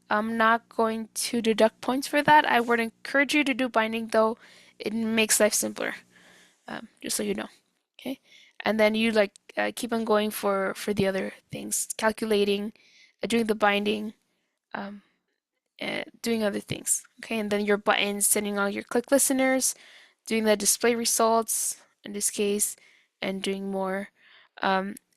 [SPEAKER 1] I'm not going to deduct points for that. I would encourage you to do binding though. It makes life simpler, just so you know. Okay, and then you like keep on going for the other things, calculating, doing the binding, um, doing other things. Okay, and then your buttons, sending all your click listeners, doing the display results in this case, and doing more.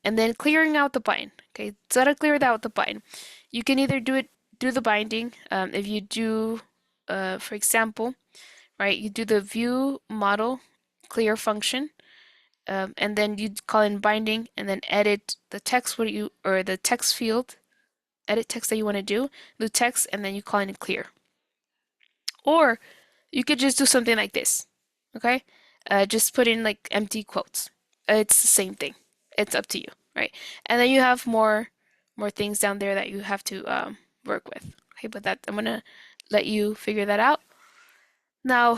[SPEAKER 1] And then clearing out the button. Okay, so to clear that out the button, you can either do the binding. If you do, for example, right, you do the view model clear function, and then you call in binding, and then edit the text or the text field, edit text that you want to do text, and then you call in clear. Or you could just do something like this, okay? Just put in like empty quotes. It's the same thing. It's up to you, right? And then you have more things down there that you have to work with. Okay, but that I'm gonna let you figure that out. Now,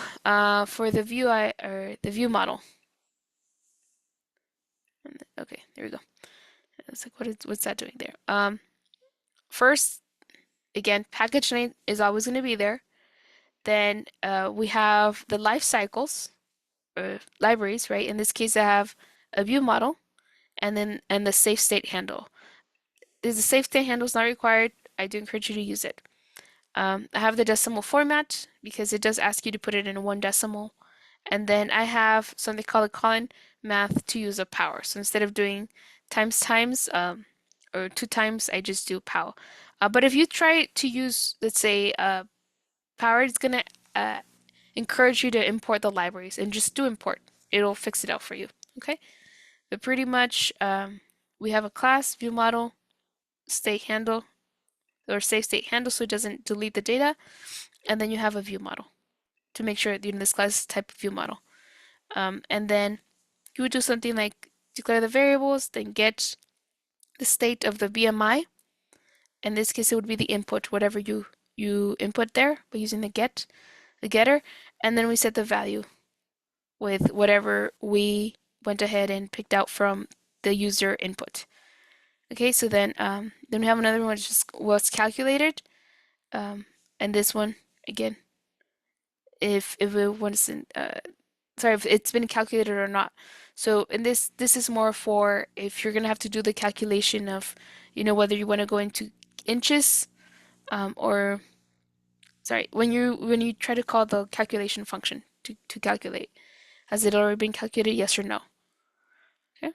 [SPEAKER 1] for the the view model. Okay, there we go. It's like what's that doing there? First, again, package name is always going to be there. Then we have the life cycles. libraries, right? In this case, I have a view model and the safe state handle. The safe state handle is not required. I do encourage you to use it. I have the decimal format because it does ask you to put it in one decimal. And then I have something called a colon math to use a power. So instead of doing times or two times, I just do pow. But if you try to use, let's say, power, it's gonna uh, encourage you to import the libraries and just do import. It'll fix it out for you. Okay. But pretty much, we have a class, view model, state handle, or save state handle so it doesn't delete the data. And then you have a view model to make sure you're in this class type of view model. And then you would do something like declare the variables, then get the state of the BMI. In this case, it would be the input, whatever you input there by using the getter, and then we set the value with whatever we went ahead and picked out from the user input. Okay, so then we have another one which is what's calculated, and this one again, if it wasn't sorry, if it's been calculated or not. So in this is more for if you're gonna have to do the calculation of, whether you want to go into inches, or sorry, when you try to call the calculation function to calculate, has it already been calculated? Yes or no? Okay.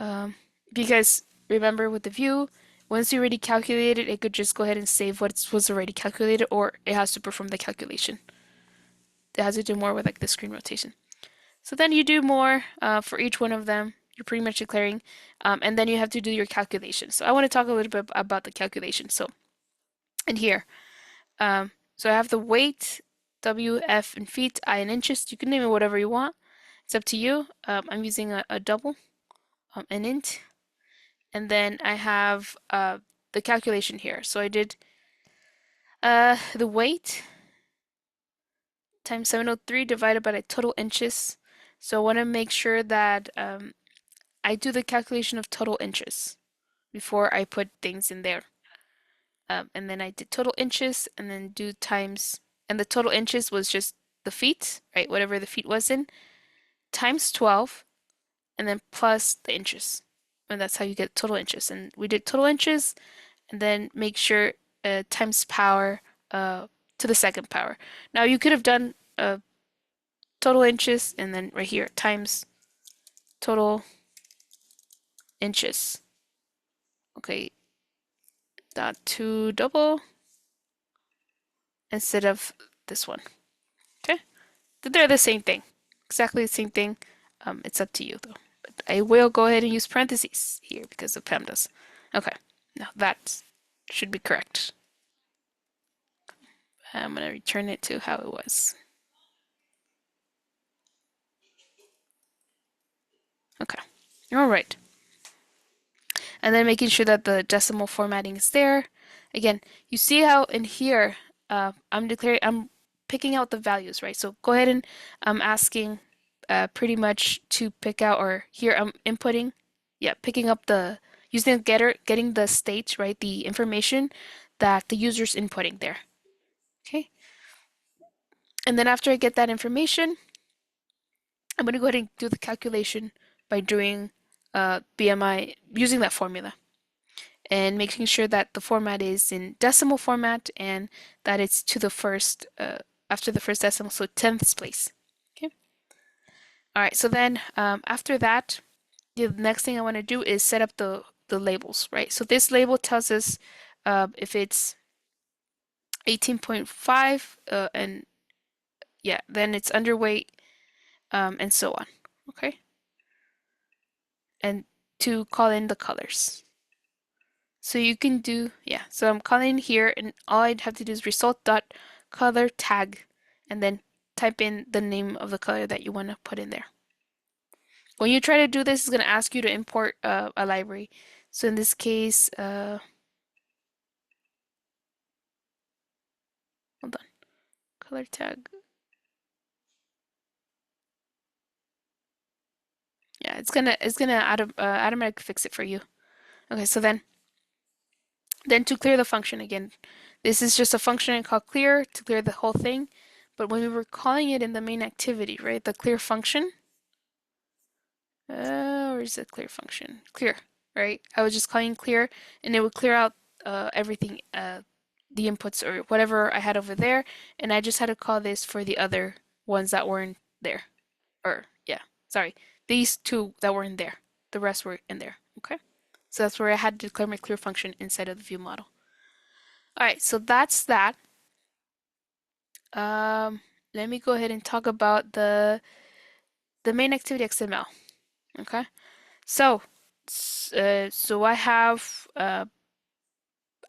[SPEAKER 1] Um, because remember with the view, once you already calculated, it could just go ahead and save what was already calculated, or it has to perform the calculation. It has to do more with like the screen rotation. So then you do more for each one of them. You're pretty much declaring, and then you have to do your calculation. So I want to talk a little bit about the calculation. So in here, so I have the weight, W, F, and feet, I in inches. You can name it whatever you want. It's up to you. I'm using a double, an int, and then I have the calculation here. So I did the weight times 703 divided by the total inches. So I want to make sure that I do the calculation of total inches before I put things in there. And then I did total inches and then do times, and the total inches was just the feet, right? Whatever the feet was in, times 12, and then plus the inches. And that's how you get total inches. And we did total inches, and then make sure times power to the second power. Now you could have done total inches, and then right here, times total inches. Okay, dot to double instead of this one. Okay, they're the same thing, exactly the same thing. It's up to you though. But I will go ahead and use parentheses here because of PEMDAS. Okay, now that should be correct. I'm gonna return it to how it was. Okay, all right. And then making sure that the decimal formatting is there. Again, you see how in here I'm picking out the values, right? So go ahead and I'm asking pretty much to pick out, or here I'm inputting, yeah, picking up the using the getter, getting the state, right? The information that the user's inputting there. Okay, and then after I get that information, I'm going to go ahead and do the calculation by doing BMI using that formula, and making sure that the format is in decimal format and that it's to the first, after the first decimal, so tenths place. Okay. All right. So then after that, the next thing I want to do is set up the labels, right? So this label tells us if it's 18.5 and yeah, then it's underweight, and so on. Okay. And to call in the colors. So you can do, yeah, so I'm calling here and all I'd have to do is result.color tag and then type in the name of the color that you want to put in there. When you try to do this, it's going to ask you to import a library. So in this case, hold on, color tag. Yeah, it's gonna automatically fix it for you. Okay, so then to clear the function again, this is just a function called clear to clear the whole thing. but when we were calling it in the main activity, right, the clear function, where's the clear function? Clear, right? I was just calling clear, and it would clear out everything, the inputs or whatever I had over there, and I just had to call this for the other ones that weren't there. Or, yeah, sorry, these two that were in there. The rest were in there, okay? So that's where I had to declare my clear function inside of the view model. All right, so that's that. Um, Let me go ahead and talk about the main activity XML, okay? So, so I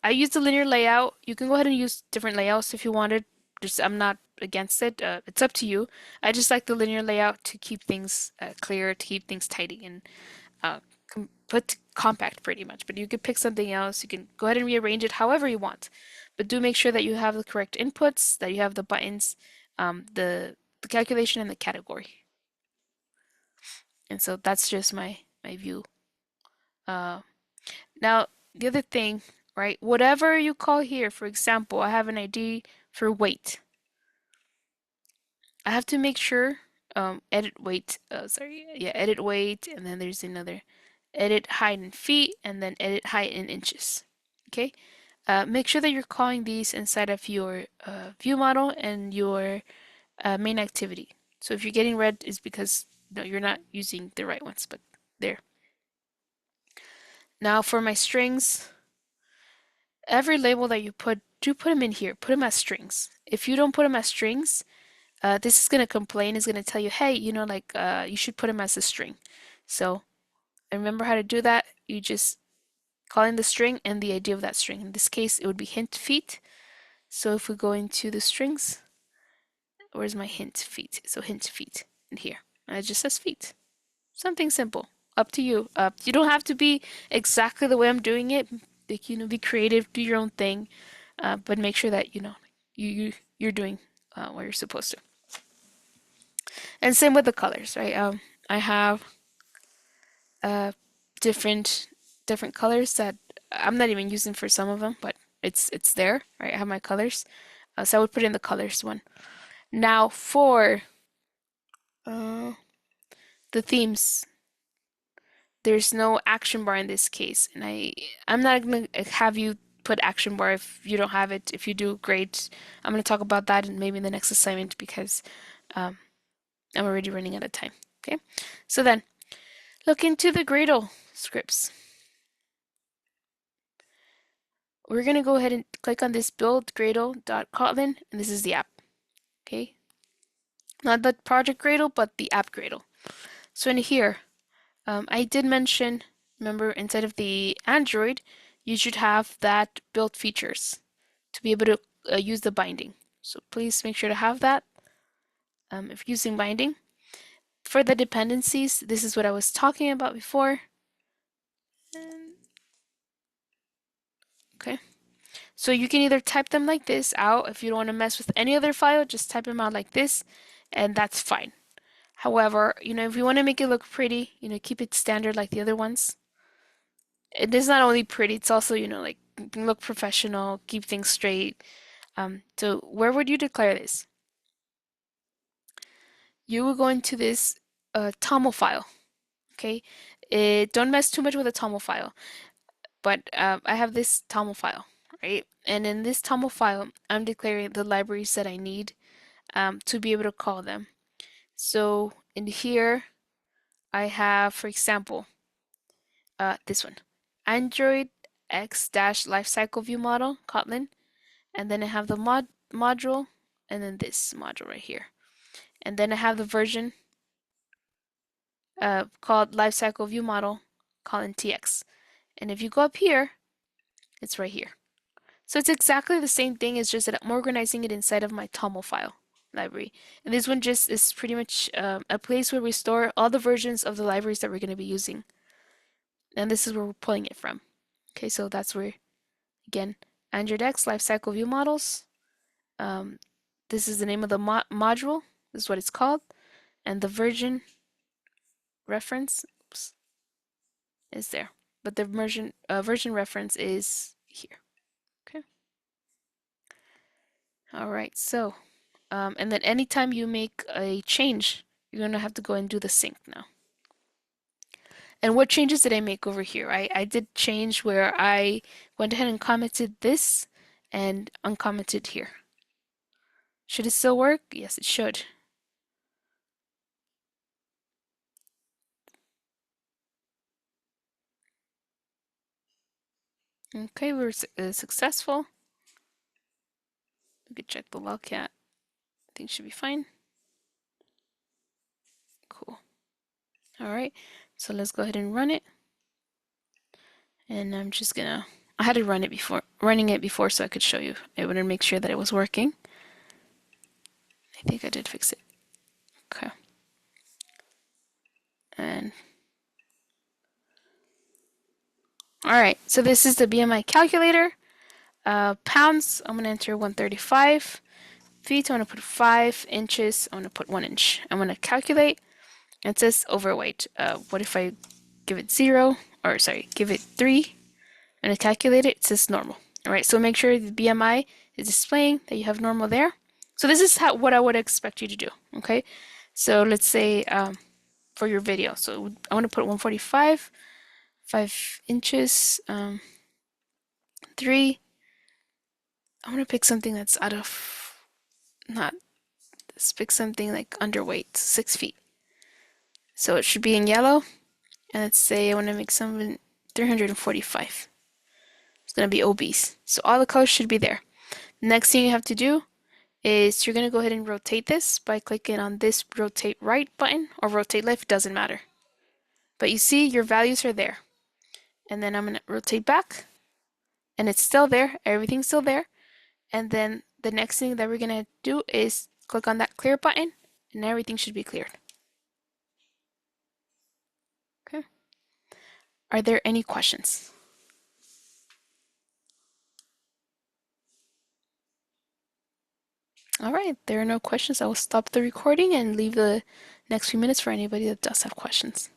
[SPEAKER 1] use the linear layout. You can go ahead and use different layouts if you wanted. Just I'm not against it. It's up to you. I just like the linear layout to keep things clear, to keep things tidy and uh, put compact pretty much. But you could pick something else. You can go ahead and rearrange it however you want. But do make sure that you have the correct inputs, that you have the buttons, the calculation, and the category. And so that's just my view. Uh, Now, the other thing, right? Whatever you call here, for example, I have an ID for weight. I have to make sure, edit weight, sorry, yeah, edit weight, and then there's another edit height in feet, and then edit height in inches. Okay? Make sure that you're calling these inside of your view model and your main activity. So if you're getting red, it's because no, you're not using the right ones, but there. Now for my strings, every label that you put, do put them in here. Put them as strings. If you don't put them as strings, this is going to complain. It's going to tell you, hey, like you should put them as a string. So remember how to do that. You just call in the string and the ID of that string. In this case, it would be hint feet. So if we go into the strings, where's my hint feet? So hint feet in here. And it just says feet. Something simple. Up to you. You don't have to be exactly the way I'm doing it. Like, be creative, do your own thing, but make sure that you're doing what you're supposed to. And same with the colors, right? I have uh, different different colors that I'm not even using for some of them, but it's there, right? I have my colors, so I would put in the colors one. Now for uh, the themes, there's no action bar in this case, and I'm not gonna have you put action bar if you don't have it. If you do, great. I'm gonna talk about that maybe in the next assignment because um, I'm already running out of time. Okay, so then look into the Gradle scripts. We're gonna go ahead and click on this build Gradle.kotlin, and this is the app. Okay, not the project Gradle, but the app Gradle. So in here, I did mention, remember, inside of the Android, you should have that built features to be able to use the binding. So please make sure to have that if using binding. For the dependencies, this is what I was talking about before. Okay, so you can either type them like this out. If you don't want to mess with any other file, just type them out like this, and that's fine. However, if you want to make it look pretty, keep it standard like the other ones. It is not only pretty, it's also, like look professional, keep things straight. So where would you declare this? You will go into this TOML file, okay? Don't mess too much with the TOML file, but I have this TOML file, right? And in this TOML file, I'm declaring the libraries that I need to be able to call them. So in here, I have, for example, this one, Android X-Lifecycle View Model, Kotlin, and then I have the module, and then this module right here. And then I have the version called Lifecycle View Model, colon TX. And if you go up here, it's right here. So it's exactly the same thing, it's just that I'm organizing it inside of my TOML file library. And this one just is pretty much a place where we store all the versions of the libraries that we're going to be using. And this is where we're pulling it from. Okay, so that's where, again, Android X Lifecycle View Models. This is the name of the module. This is what it's called. And the version reference is there. But the version reference is here. Okay. All right, so And then anytime you make a change, you're gonna have to go and do the sync now. And what changes did I make over here? I did change where I went ahead and commented this and uncommented here. Should it still work? Yes, it should. Okay, we're successful. We could check the logcat. I think it should be fine. Cool. All right, so let's go ahead and run it. And I'm just gonna, I had to running it before so I could show you. I wanted to make sure that it was working. I think I did fix it. Okay. And all right, so this is the BMI calculator. Pounds, I'm gonna enter 135. Feet, I'm gonna put 5 inches. I'm gonna put 1 inch. I'm gonna calculate. It says overweight. What if I give it 0? Or sorry, give it 3. I'm gonna calculate it. It says normal. All right, so make sure the BMI is displaying that you have normal there. So this is what I would expect you to do. Okay, so let's say for your video. So I want to put 145, 5 inches, 3. I want to pick something that's out of, not, let's pick something like underweight, 6 feet. So it should be in yellow. And let's say I want to make something 345. It's going to be obese. So all the colors should be there. Next thing you have to do is you're going to go ahead and rotate this by clicking on this rotate right button or rotate left, doesn't matter. But you see your values are there. And then I'm going to rotate back and it's still there. Everything's still there. And then the next thing that we're going to do is click on that clear button and everything should be cleared. Okay. Are there any questions? All right, there are no questions. I will stop the recording and leave the next few minutes for anybody that does have questions.